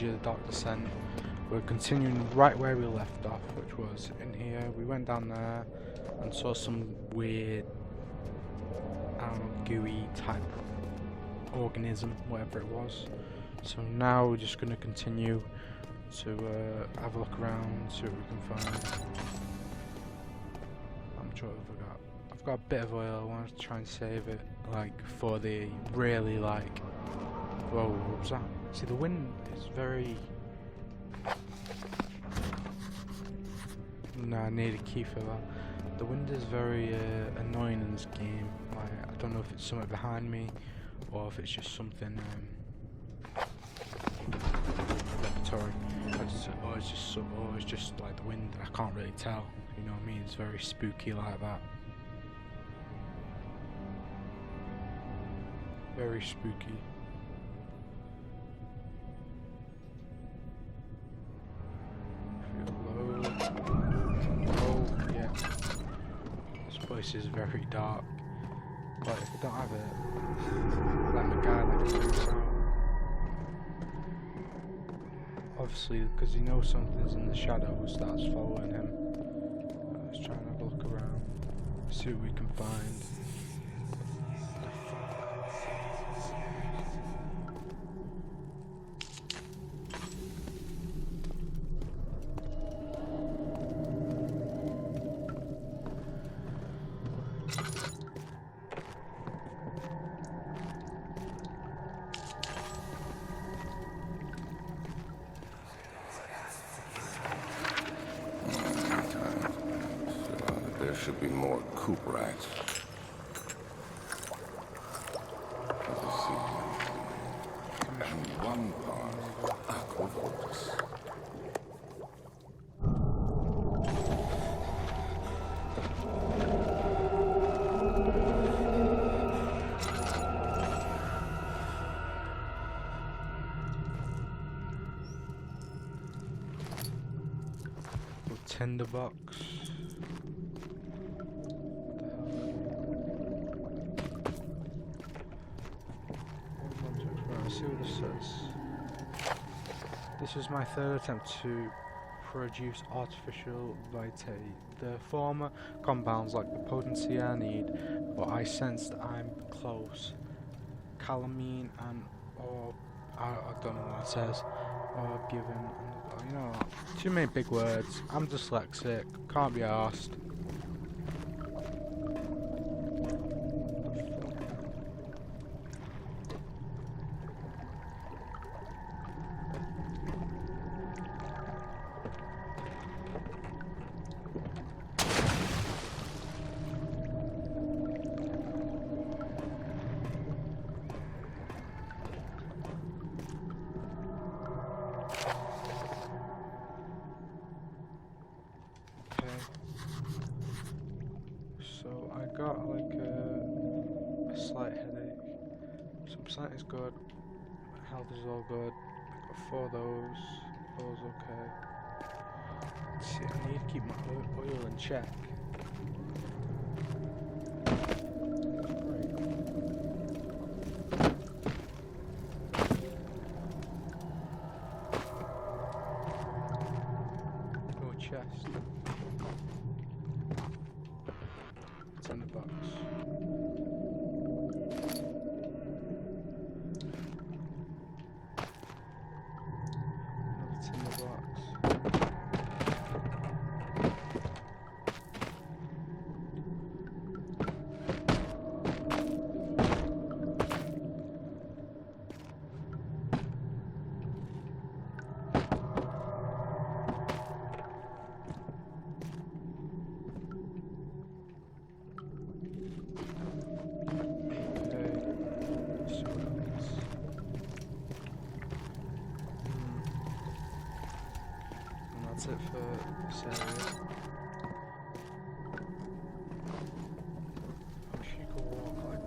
Amnesia, the Dark Descent. We're continuing right where we left off, which was in here. We went down there and saw some weird, I don't know, gooey type organism, whatever it was. So now we're just going to continue to have a look around, see what we can find. I'm sure I've got a bit of oil. I want to try and save it, like, for the really, like, whoa, what was that? See, the wind is very... No, I need a key for that. The wind is very annoying in this game. Like, I don't know if it's something behind me or if it's just something repertory. Or it's just like the wind. I can't really tell. You know what I mean? It's very spooky like that. Very spooky. This is very dark, but if I don't have it, let the guy like freaks out. Obviously, because he knows something's in the shadows that's following him. Let's try and have a look around, see what we can find. There should be more coop rats. Let's see. And one part aquavolts. Tinderbox. See what this says. This is my third attempt to produce artificial vitae. The former compounds lack the potency I need, but I sense that I'm close. Calamine and or I don't know what it says. Or given, you know, too many big words. I'm dyslexic. Can't be arsed. So I got like a slight headache. Some sight is good. Health is all good. I got 4 of those. Those okay. See, I need to keep my oil in check. Oh, chest. It's in the box. It's in the box. That's it for this area. I wish you could walk like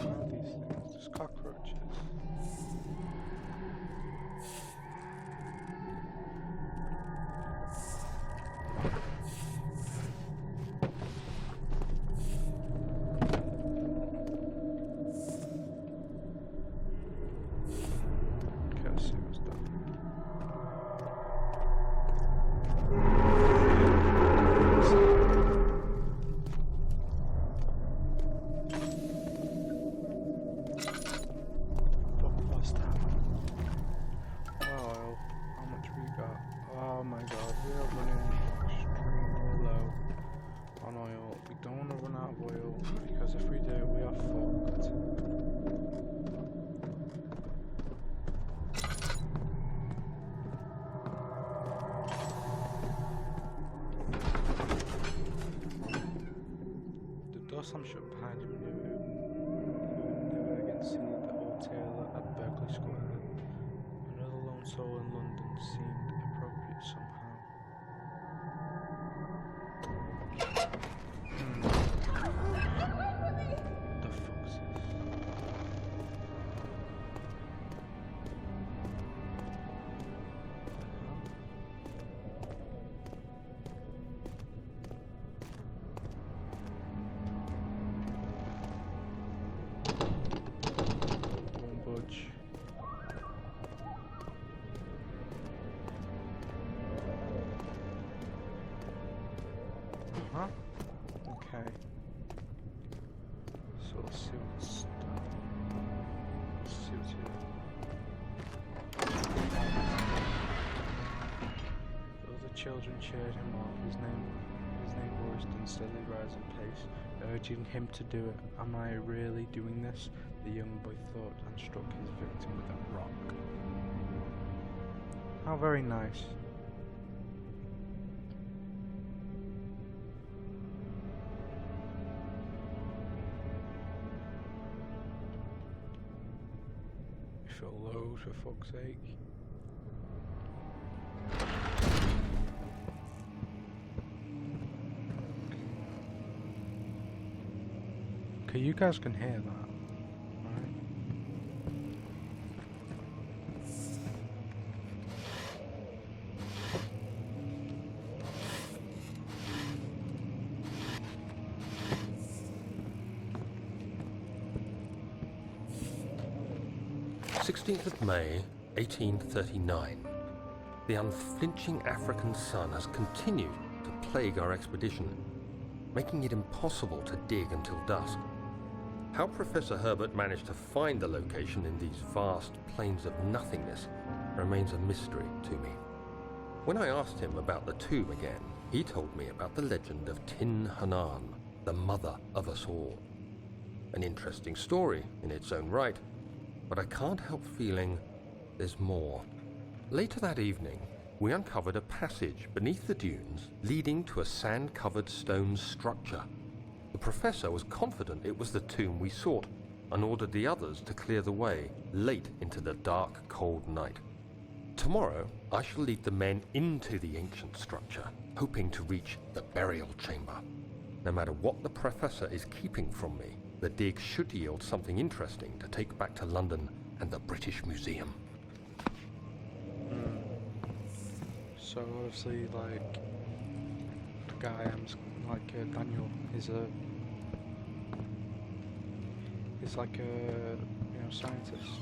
What are these things? Just cockroaches. come shut behind him never again see the old tailor at Berkeley Square. Another lone soul in London seemed appropriate somehow. The fuck's this? Won't budge. Okay. So let's see what's done. Let's see what's here. The other children cheered him on. His name voiced in steadily rising pace, urging him to do it. Am I really doing this? The young boy thought and struck his victim with a rock. How very nice. If it'll load, for fuck's sake. Okay, you guys can hear that, right? 16th of May, 1839. The unflinching African sun has continued to plague our expedition, making it impossible to dig until dusk. How Professor Herbert managed to find the location in these vast plains of nothingness remains a mystery to me. When I asked him about the tomb again, he told me about the legend of Tin Hanan, the mother of us all. An interesting story in its own right, but I can't help feeling there's more. Later that evening, we uncovered a passage beneath the dunes leading to a sand-covered stone structure. The professor was confident it was the tomb we sought and ordered the others to clear the way late into the dark, cold night. Tomorrow, I shall lead the men into the ancient structure, hoping to reach the burial chamber. No matter what the professor is keeping from me, the dig should yield something interesting to take back to London and the British Museum. So obviously, like, the guy Daniel is like a scientist.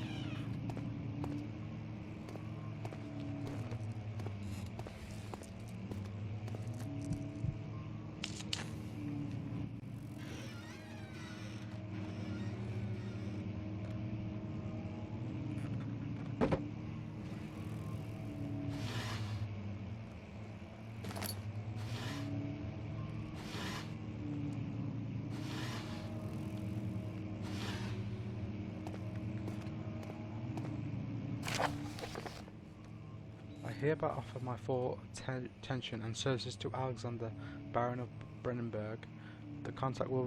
I hereby offer my full attention and services to Alexander, Baron of Brennenburg. The contract will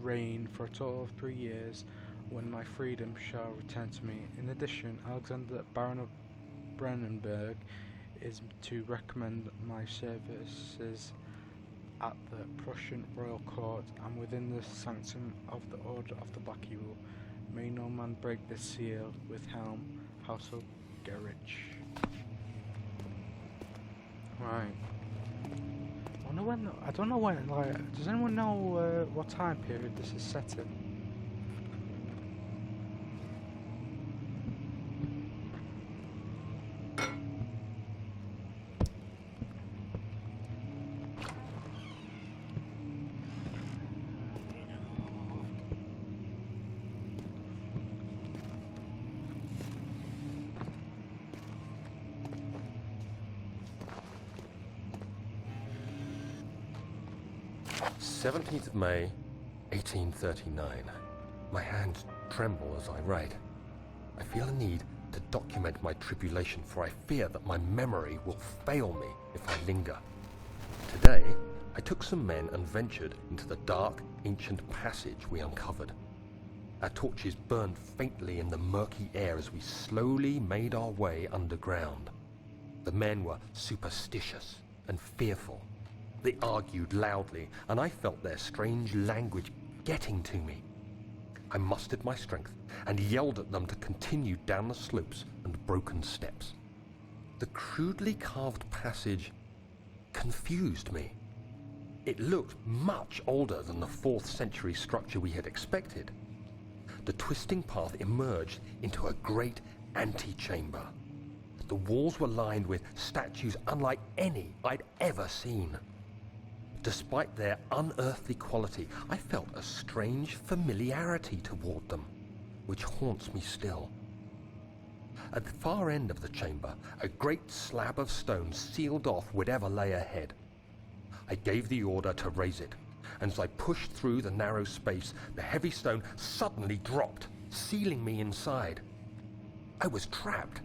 reign for a total of 3 years, when my freedom shall return to me. In addition, Alexander, Baron of Brennenburg, is to recommend my services at the Prussian royal court and within the sanctum of the Order of the Black Eagle. May no man break this seal with helm, House of Gerrich. Right. I don't know when, like, does anyone know what time period this is set in? '17th of May, 1839. My hands tremble as I write. I feel a need to document my tribulation, for I fear that my memory will fail me if I linger. Today, I took some men and ventured into the dark, ancient passage we uncovered. Our torches burned faintly in the murky air as we slowly made our way underground. The men were superstitious and fearful. They argued loudly, and I felt their strange language getting to me. I mustered my strength and yelled at them to continue down the slopes and broken steps. The crudely carved passage confused me. It looked much older than the 4th century structure we had expected. The twisting path emerged into a great antechamber. The walls were lined with statues unlike any I'd ever seen. Despite their unearthly quality, I felt a strange familiarity toward them, which haunts me still. At the far end of the chamber, a great slab of stone sealed off whatever lay ahead. I gave the order to raise it, and as I pushed through the narrow space, the heavy stone suddenly dropped, sealing me inside. I was trapped.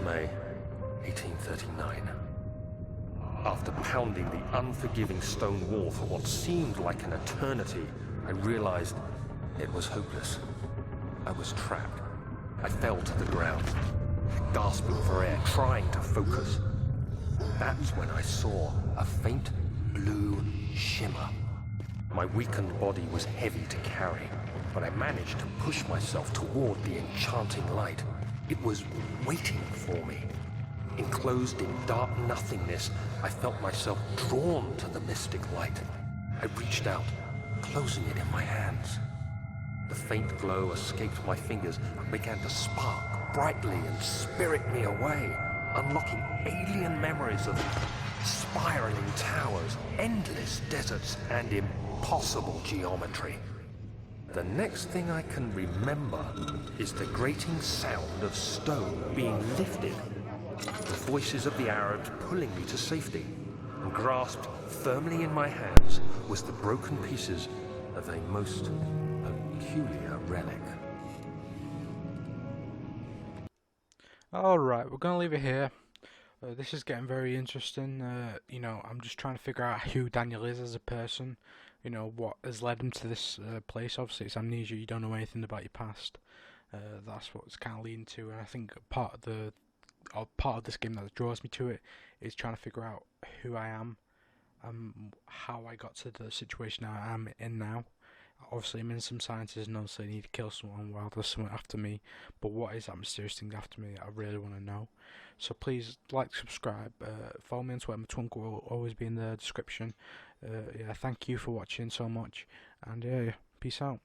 May 1839. After pounding the unforgiving stone wall for what seemed like an eternity, I realized it was hopeless. I was trapped. I fell to the ground, gasping for air, trying to focus. That's when I saw a faint blue shimmer. My weakened body was heavy to carry, but I managed to push myself toward the enchanting light. It was waiting for me. Enclosed in dark nothingness, I felt myself drawn to the mystic light. I reached out, closing it in my hands. The faint glow escaped my fingers and began to spark brightly and spirit me away, unlocking alien memories of spiraling towers, endless deserts, and impossible geometry. The next thing I can remember is the grating sound of stone being lifted, the voices of the Arabs pulling me to safety, and grasped firmly in my hands was the broken pieces of a most peculiar relic. Alright, we're going to leave it here. This is getting very interesting. You know, I'm just trying to figure out who Daniel is as a person. You know, what has led him to this place. Obviously, it's amnesia. You don't know anything about your past. That's what it's kind of leading to. And I think part of this game that draws me to it is trying to figure out who I am, how I got to the situation I am in now. Obviously, I'm in some sciences and obviously I need to kill someone while there's someone after me. But what is that mysterious thing after me? I really want to know. So please like, subscribe, follow me on Twitter. My Twitter will always be in the description. Yeah, thank you for watching so much, and yeah, peace out.